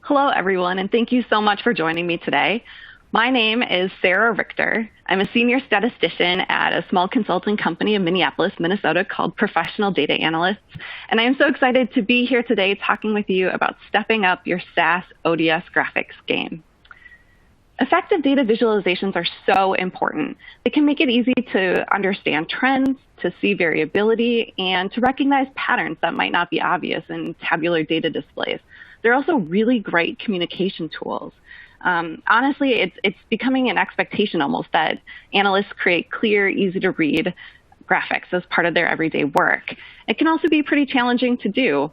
Hello, everyone, and thank you so much for joining me today. My name is Sara Richter. I'm a senior statistician at a small consulting company in Minneapolis, Minnesota called Professional Data Analysts, and I am so excited to be here today talking with you about stepping up your SAS ODS Graphics game. Effective data visualizations are so important. They can make it easy to understand trends, to see variability, and to recognize patterns that might not be obvious in tabular data displays. They're also really great communication tools. Honestly, it's becoming an expectation almost that analysts create clear, easy to read graphics as part of their everyday work. It can also be pretty challenging to do.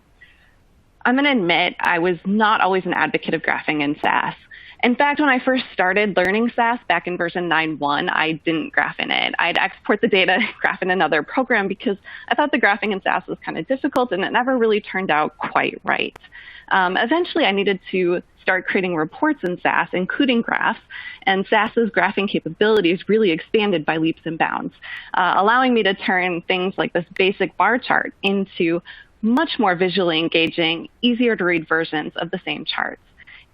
I'm going to admit I was not always an advocate of graphing in SAS. In fact, when I first started learning SAS back in version 9.1, I didn't graph in it. I'd export the data, graph in another program because I thought the graphing in SAS was kind of difficult and it never really turned out quite right. Eventually, I needed to start creating reports in SAS, including graphs, and SAS's graphing capabilities really expanded by leaps and bounds, allowing me to turn things like this basic bar chart into much more visually engaging, easier to read versions of the same charts.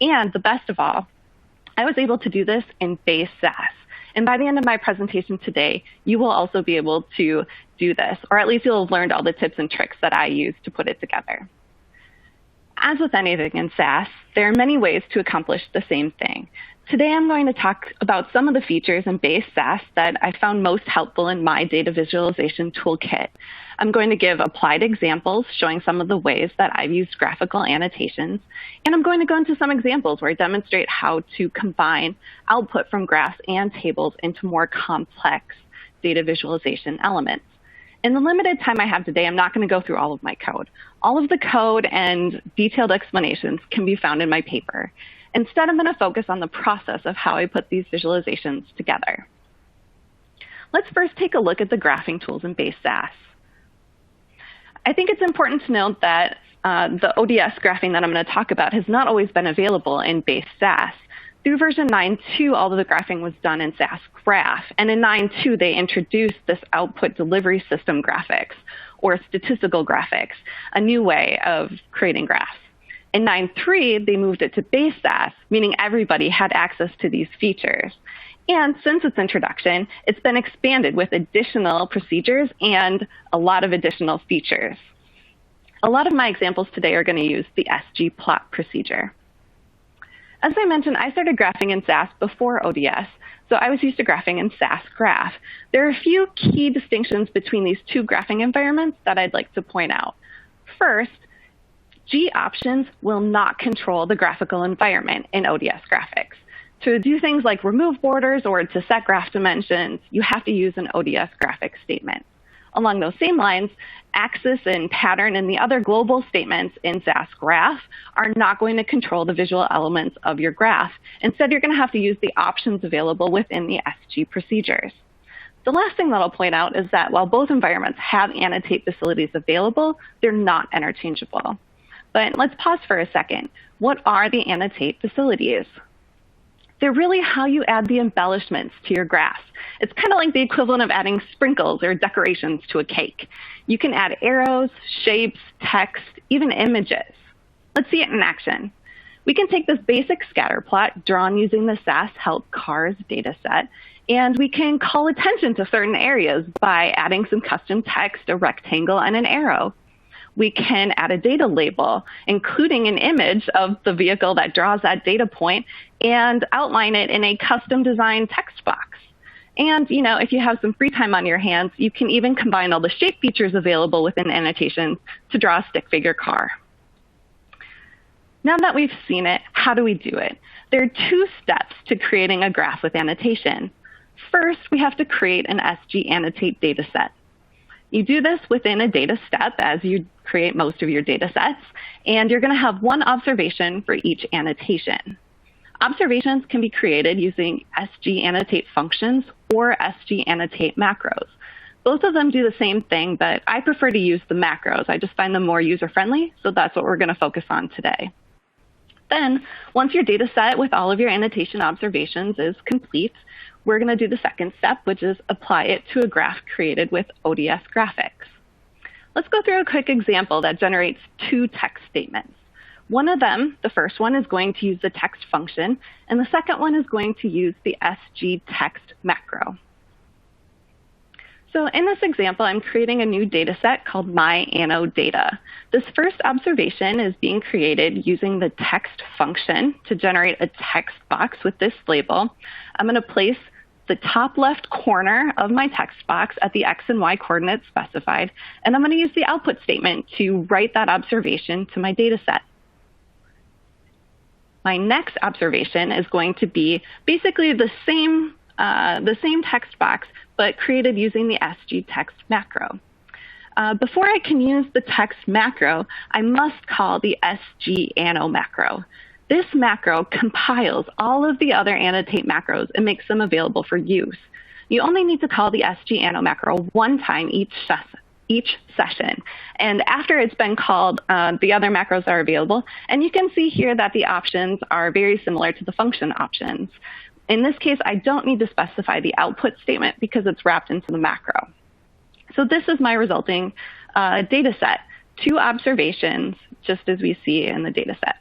And the best of all, I was able to do this in Base SAS. And by the end of my presentation today, you will also be able to do this, or at least you'll have learned all the tips and tricks that I use to put it together. As with anything in SAS, there are many ways to accomplish the same thing. Today, I'm going to talk about some of the features in Base SAS that I found most helpful in my data visualization toolkit. I'm going to give applied examples showing some of the ways that I've used graphical annotations, and I'm going to go into some examples where I demonstrate how to combine output from graphs and tables into more complex data visualization elements. In the limited time I have today, I'm not going to go through all of my code. All of the code and detailed explanations can be found in my paper. Instead, I'm going to focus on the process of how I put these visualizations together. Let's first take a look at the graphing tools in Base SAS. I think it's important to note that the ODS graphing that I'm going to talk about has not always been available in Base SAS. Through version 9.2, all of the graphing was done in SAS Graph, and in 9.2, they introduced this Output Delivery System graphics, or statistical graphics, a new way of creating graphs. In 9.3, they moved it to Base SAS, meaning everybody had access to these features. And since its introduction, it's been expanded with additional procedures and a lot of additional features. A lot of my examples today are going to use the SGPLOT procedure. As I mentioned, I started graphing in SAS before ODS, so I was used to graphing in SAS Graph. There are a few key distinctions between these two graphing environments that I'd like to point out. First, G options will not control the graphical environment in ODS graphics. To do things like remove borders or to set graph dimensions, you have to use an ODS graphics statement. Along those same lines, axis and pattern and the other global statements in SAS Graph are not going to control the visual elements of your graph. Instead, you're going to have to use the options available within the SG procedures. The last thing that I'll point out is that while both environments have annotate facilities available, they're not interchangeable. But let's pause for a second. What are the annotate facilities? They're really how you add the embellishments to your graphs. It's kind of like the equivalent of adding sprinkles or decorations to a cake. You can add arrows, shapes, text, even images. Let's see it in action. We can take this basic scatter plot drawn using the SAS Help Cars dataset, and we can call attention to certain areas by adding some custom text, a rectangle, and an arrow. We can add a data label, including an image of the vehicle that draws that data point, and outline it in a custom designed text box. And if you have some free time on your hands, you can even combine all the shape features available within Annotation to draw a stick figure car. Now that we've seen it, how do we do it? There are two steps to creating a graph with annotation. First, we have to create an SGANNOTATE dataset. You do this within a data step as you create most of your data sets, and you're going to have one observation for each annotation. Observations can be created using SGANNOTATE functions or SGANNOTATE macros. Both of them do the same thing, but I prefer to use the macros. I just find them more user-friendly, so that's what we're going to focus on today. Then, once your data set with all of your annotation observations is complete, we're going to do the second step, which is apply it to a graph created with ODS Graphics. Let's go through a quick example that generates two text statements. One of them, the first one, is going to use the text function, and the second one is going to use the SGText macro. So in this example, I'm creating a new data set called My Anno Data. This first observation is being created using the text function to generate a text box with this label. I'm going to place the top left corner of my text box at the X and Y coordinates specified, and I'm going to use the output statement to write that observation to my data set. My next observation is going to be basically the same text box, but created using the SGText macro. Before I can use the text macro, I must call the SGAnno macro. This macro compiles all of the other annotate macros and makes them available for use. You only need to call the SGAnno macro one time each session. And after it's been called, the other macros are available. And you can see here that the options are very similar to the function options. In this case, I don't need to specify the output statement because it's wrapped into the macro. So this is my resulting data set, 2 observations, just as we see in the data set.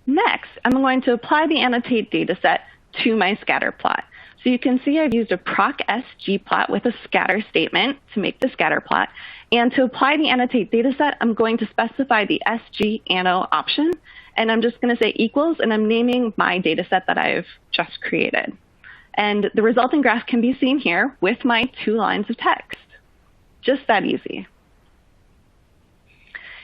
Next, I'm going to apply the annotate data set to my scatter plot. So you can see I've used a proc SGPLOT with a scatter statement to make the scatter plot. And to apply the annotate data set, I'm going to specify the SGAnno option. And I'm just going to say equals, and I'm naming my data set that I've just created. And the resulting graph can be seen here with my 2 lines of text. Just that easy.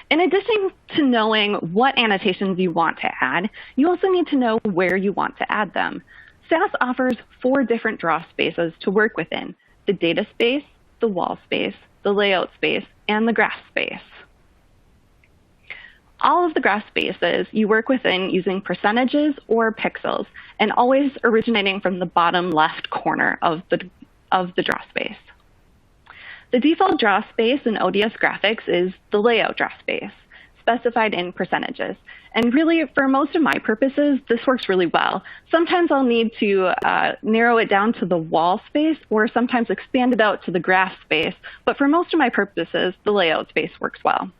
In addition to knowing what annotations you want to add, you also need to know where you want to add them. SAS offers 4 different draw spaces to work within: the data space, the wall space, the layout space, and the graph space. All of the graph spaces you work within using percentages or pixels, and always originating from the bottom left corner of the draw space. The default draw space in ODS Graphics is the layout draw space, specified in percentages. And really, for most of my purposes, this works really well. Sometimes I'll need to narrow it down to the wall space, or sometimes expand it out to the graph space. But for most of my purposes, the layout space works well.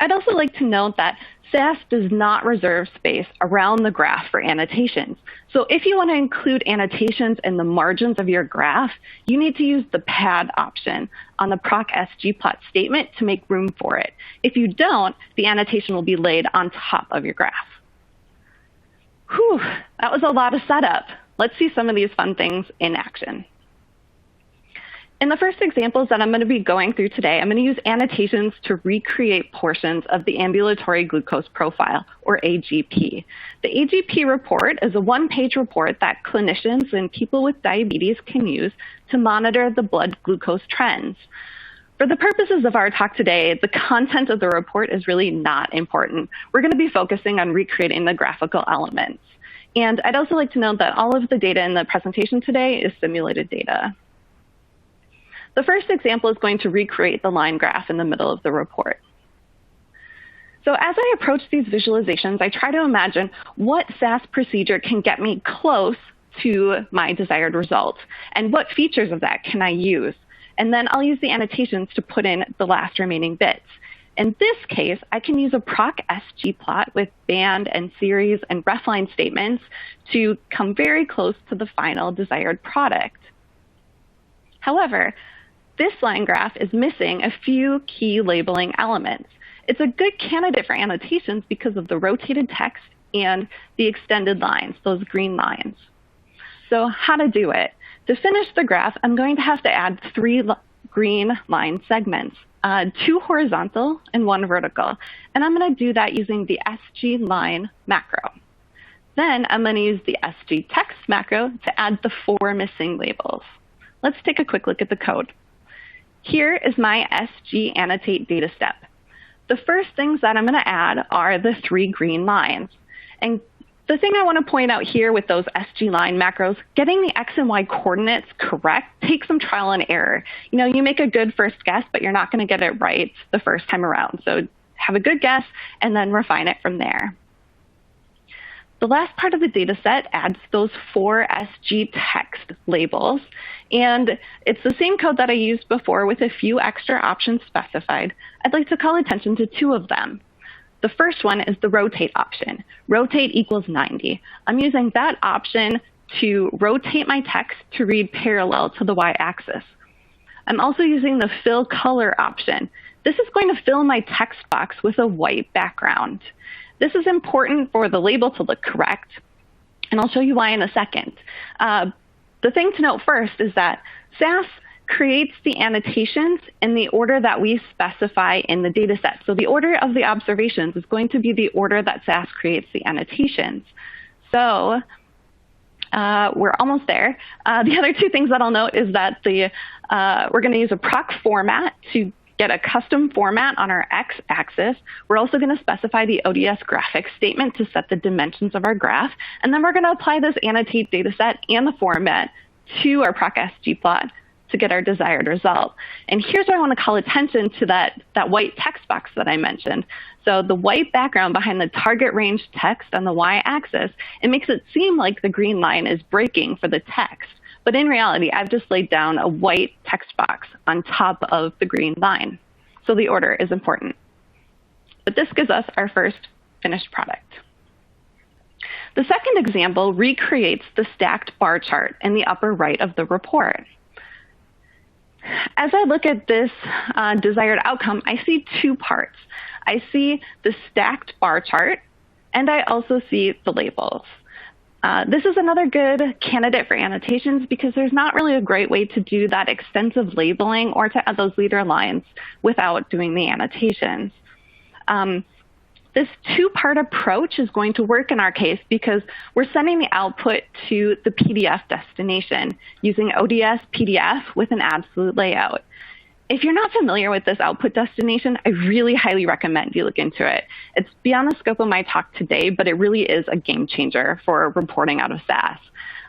I'd also like to note that SAS does not reserve space around the graph for annotations. So if you want to include annotations in the margins of your graph, you need to use the pad option on the proc SGPLOT statement to make room for it. If you don't, the annotation will be laid on top of your graph. Whew, that was a lot of setup. Let's see some of these fun things in action. In the first examples that I'm going to be going through today, I'm going to use annotations to recreate portions of the ambulatory glucose profile, or AGP. The AGP report is a 1-page report that clinicians and people with diabetes can use to monitor the blood glucose trends. For the purposes of our talk today, the content of the report is really not important. We're going to be focusing on recreating the graphical elements. And I'd also like to note that all of the data in the presentation today is simulated data. The first example is going to recreate the line graph in the middle of the report. So as I approach these visualizations, I try to imagine what SAS procedure can get me close to my desired result, and what features of that can I use. And then I'll use the annotations to put in the last remaining bits. In this case, I can use a proc SGPLOT with band and series and refline statements to come very close to the final desired product. However, this line graph is missing a few key labeling elements. It's a good candidate for annotations because of the rotated text and the extended lines, those green lines. So how to do it? To finish the graph, I'm going to have to add 3 green line segments, 2 horizontal and 1 vertical. And I'm going to do that using the SGLine macro. Then I'm going to use the SGText macro to add the 4 missing labels. Let's take a quick look at the code. Here is my SGAnnotate data step. The first things that I'm going to add are the 3 green lines. And the thing I want to point out here with those SGLine macros, getting the X and Y coordinates correct takes some trial and error. You know, you make a good first guess, but you're not going to get it right the first time around. So have a good guess and then refine it from there. The last part of the data set adds those 4 SGText labels. And it's the same code that I used before with a few extra options specified. I'd like to call attention to 2 of them. The first one is the rotate option. Rotate equals 90. I'm using that option to rotate my text to read parallel to the y-axis. I'm also using the fill color option. This is going to fill my text box with a white background. This is important for the label to look correct, and I'll show you why in a second. The thing to note first is that SAS creates the annotations in the order that we specify in the data set. So the order of the observations is going to be the order that SAS creates the annotations. So we're almost there. The other two things that I'll note is that we're going to use a proc format to get a custom format on our x-axis. We're also going to specify the ODS Graphics statement to set the dimensions of our graph. And then we're going to apply this annotate dataset and the format to our proc SGPLOT to get our desired result. And here's where I want to call attention to that white text box that I mentioned. So the white background behind the target range text on the y-axis, it makes it seem like the green line is breaking for the text. But in reality, I've just laid down a white text box on top of the green line. So the order is important. But this gives us our first finished product. The second example recreates the stacked bar chart in the upper right of the report. As I look at this desired outcome, I see two parts. I see the stacked bar chart, and I also see the labels. This is another good candidate for annotations because there's not really a great way to do that extensive labeling or to add those leader lines without doing the annotations. This two-part approach is going to work in our case because we're sending the output to the PDF destination using ODS PDF with an absolute layout. If you're not familiar with this output destination, I really highly recommend you look into it. It's beyond the scope of my talk today, but it really is a game changer for reporting out of SAS.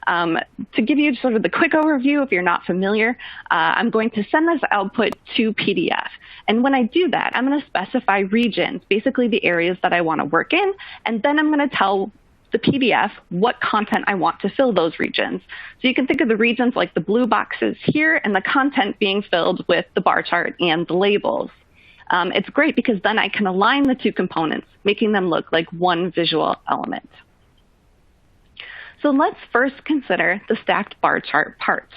To give you sort of the quick overview, if you're not familiar, I'm going to send this output to PDF. And when I do that, I'm going to specify regions, basically the areas that I want to work in, and then I'm going to tell the PDF what content I want to fill those regions. So you can think of the regions like the blue boxes here and the content being filled with the bar chart and the labels. It's great because then I can align the two components, making them look like one visual element. So let's first consider the stacked bar chart part.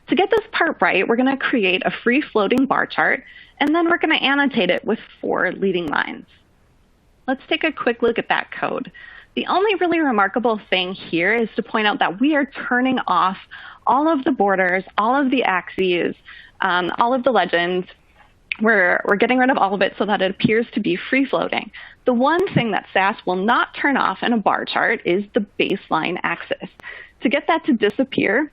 To get this part right, we're going to create a free-floating bar chart, and then we're going to annotate it with 4 leading lines. Let's take a quick look at that code. The only really remarkable thing here is to point out that we are turning off all of the borders, all of the axes, all of the legends. We're getting rid of all of it so that it appears to be free-floating. The one thing that SAS will not turn off in a bar chart is the baseline axis. To get that to disappear,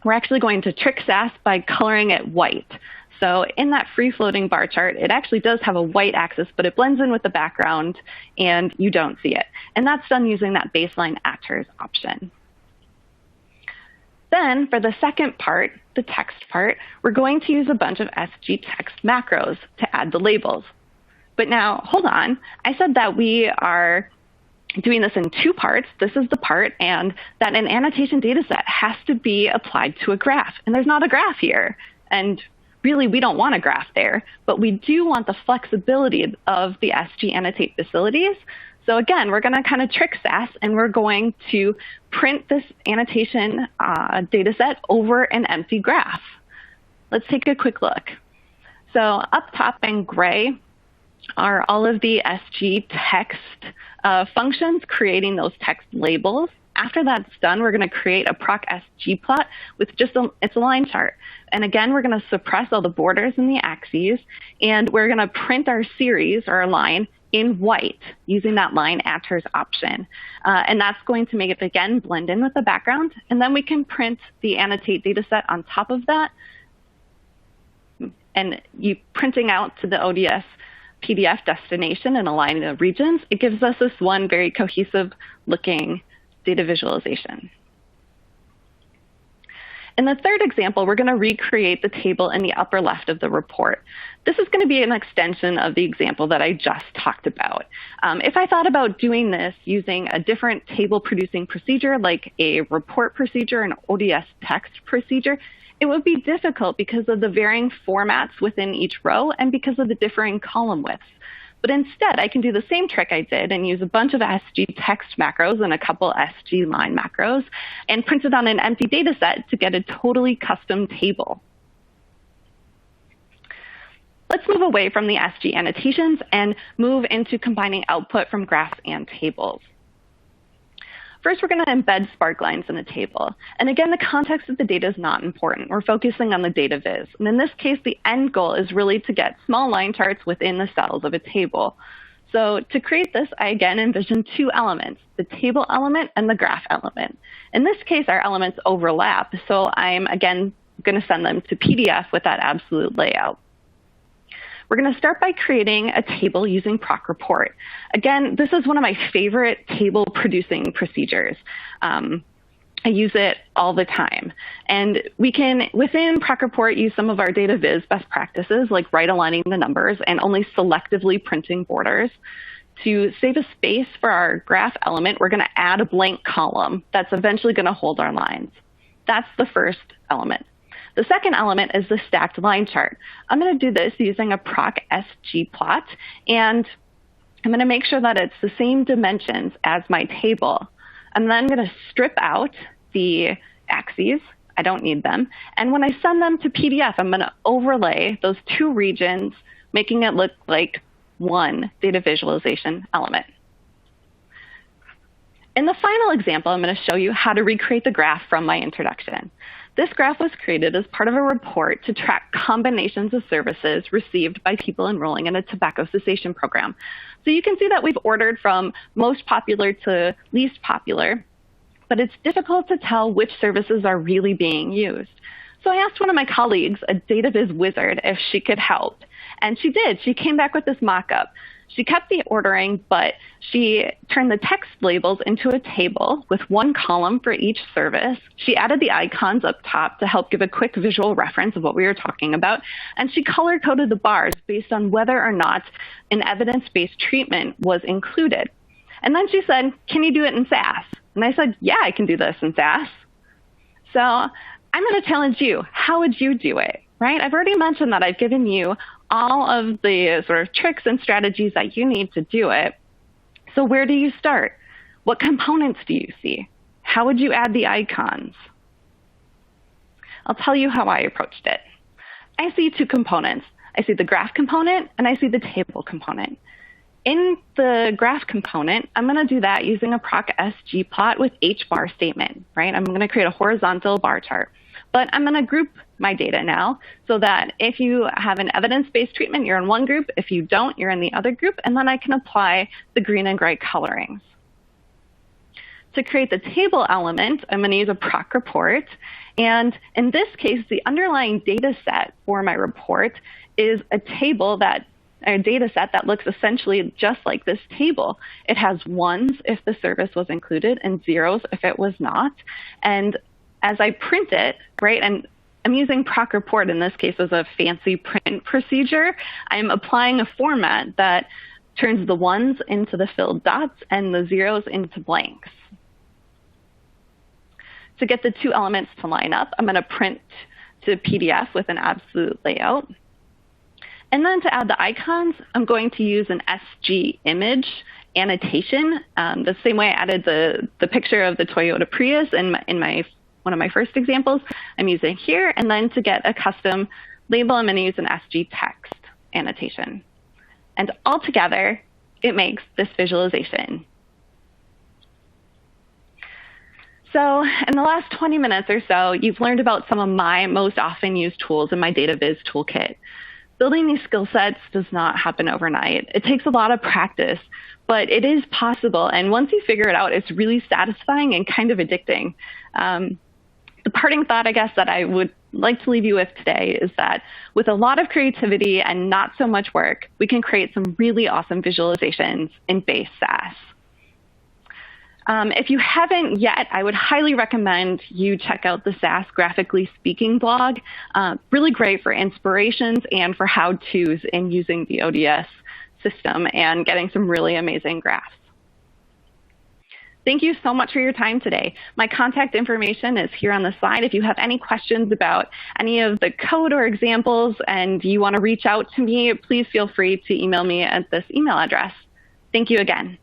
we're actually going to trick SAS by coloring it white. So in that free-floating bar chart, it actually does have a white axis, but it blends in with the background, and you don't see it. And that's done using that baseline actors option. Then for the second part, the text part, we're going to use a bunch of SGText macros to add the labels. But now, hold on. I said that we are doing this in 2 parts. This is the part, and that an annotation data set has to be applied to a graph. And there's not a graph here. And really, we don't want a graph there, but we do want the flexibility of the SGANNOTATE facilities. So again, we're going to kind of trick SAS, and we're going to print this annotation data set over an empty graph. Let's take a quick look. So up top in gray are all of the SGText functions creating those text labels. After that's done, we're going to create a proc SGPLOT with just it's a line chart. And again, we're going to suppress all the borders and the axes, and we're going to print our series or our line in white using that line actors option. And that's going to make it, again, blend in with the background. And then we can print the annotate dataset on top of that. And printing out to the ODS PDF destination and aligning the regions, it gives us this one very cohesive looking data visualization. In the third example, we're going to recreate the table in the upper left of the report. This is going to be an extension of the example that I just talked about. If I thought about doing this using a different table producing procedure like a report procedure, an ODS text procedure, it would be difficult because of the varying formats within each row and because of the differing column widths. But instead, I can do the same trick I did and use a bunch of SG text macros and a couple SG line macros and print it on an empty data set to get a totally custom table. Let's move away from the SG annotations and move into combining output from graphs and tables. First, we're going to embed sparklines in a table. And again, the context of the data is not important. We're focusing on the data viz. And in this case, the end goal is really to get small line charts within the cells of a table. So to create this, I again envision two elements, the table element and the graph element. In this case, our elements overlap. So I'm, again, going to send them to PDF with that absolute layout. We're going to start by creating a table using proc report. Again, this is one of my favorite table producing procedures. I use it all the time. And we can, within proc report, use some of our data viz best practices, like right aligning the numbers and only selectively printing borders. To save a space for our graph element, we're going to add a blank column that's eventually going to hold our lines. That's the first element. The second element is the stacked line chart. I'm going to do this using a proc SGPLOT, and I'm going to make sure that it's the same dimensions as my table. And then I'm going to strip out the axes. I don't need them. And when I send them to PDF, I'm going to overlay those two regions, making it look like one data visualization element. In the final example, I'm going to show you how to recreate the graph from my introduction. This graph was created as part of a report to track combinations of services received by people enrolling in a tobacco cessation program. So you can see that we've ordered from most popular to least popular, but it's difficult to tell which services are really being used. So I asked one of my colleagues, a data viz wizard, if she could help. And she did. She came back with this mock-up. She kept the ordering, but she turned the text labels into a table with one column for each service. She added the icons up top to help give a quick visual reference of what we were talking about. And she color-coded the bars based on whether or not an evidence-based treatment was included. And then she said, "Can you do it in SAS?" And I said, "Yeah, I can do this in SAS." So I'm going to challenge you. How would you do it? Right? I've already mentioned that I've given you all of the sort of tricks and strategies that you need to do it. So where do you start? What components do you see? How would you add the icons? I'll tell you how I approached it. I see two components. I see the graph component and I see the table component. In the graph component, I'm going to do that using a proc SGPLOT with H-bar statement, right? I'm going to create a horizontal bar chart. But I'm going to group my data now so that if you have an evidence-based treatment, you're in one group. If you don't, you're in the other group. And then I can apply the green and gray colorings. To create the table element, I'm going to use a proc report. And in this case, the underlying data set for my report is a table that a data set that looks essentially just like this table. It has ones if the service was included and zeros if it was not. And as I print it, right, and I'm using proc report in this case as a fancy print procedure, I'm applying a format that turns the ones into the filled dots and the zeros into blanks. To get the two elements to line up, I'm going to print to PDF with an absolute layout. And then to add the icons, I'm going to use an SG image annotation, the same way I added the picture of the Toyota Prius in one of my first examples. I'm using here. And then to get a custom label, I'm going to use an SG text annotation. And altogether, it makes this visualization. So in the last 20 minutes or so, you've learned about some of my most often used tools in my data viz toolkit. Building these skill sets does not happen overnight. It takes a lot of practice, but it is possible. And once you figure it out, it's really satisfying and kind of addicting. The parting thought, I guess, that I would like to leave you with today is that with a lot of creativity and not so much work, we can create some really awesome visualizations in Base SAS. If you haven't yet, I would highly recommend you check out the SAS Graphically Speaking blog. Really great for inspirations and for how-tos in using the ODS system and getting some really amazing graphs. Thank you so much for your time today. My contact information is here on the slide. If you have any questions about any of the code or examples and you want to reach out to me, please feel free to email me at this email address. Thank you again.